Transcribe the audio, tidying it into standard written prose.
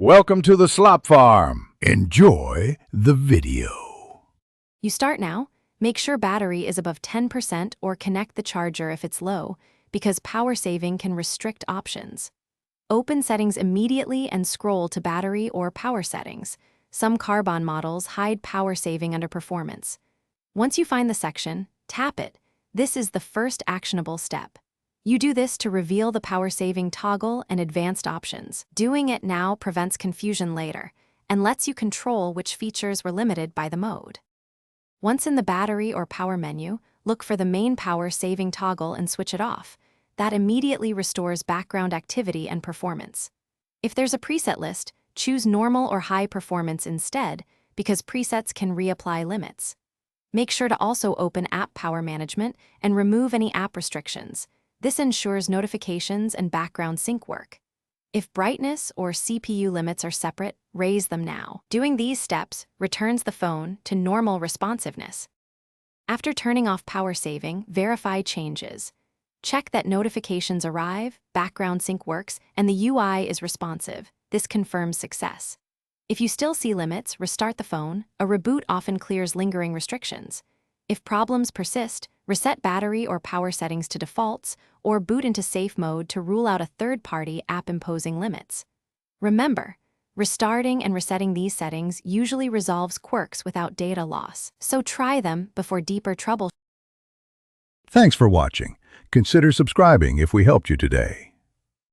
Welcome to the Slop Farm. Enjoy the video. You start now. Make sure battery is above 10% or connect the charger if it's low, because power saving can restrict options. Open settings immediately and scroll to battery or power settings. Some Karbonn models hide power saving under performance. Once you find the section, tap it. This is the first actionable step. You do this to reveal the power saving toggle and advanced options. Doing it now prevents confusion later and lets you control which features were limited by the mode. Once in the battery or power menu, look for the main power saving toggle and switch it off. That immediately restores background activity and performance. If there's a preset list, choose normal or high performance instead, because presets can reapply limits. Make sure to also open app power management and remove any app restrictions. This ensures notifications and background sync work. If brightness or CPU limits are separate, raise them now. Doing these steps returns the phone to normal responsiveness. After turning off power saving, verify changes. Check that notifications arrive, background sync works, and the UI is responsive. This confirms success. If you still see limits, restart the phone. A reboot often clears lingering restrictions. If problems persist, reset battery or power settings to defaults, or boot into safe mode to rule out a third-party app imposing limits. Remember, restarting and resetting these settings usually resolves quirks without data loss, so try them before deeper trouble. Thanks for watching. Consider subscribing if we helped you today.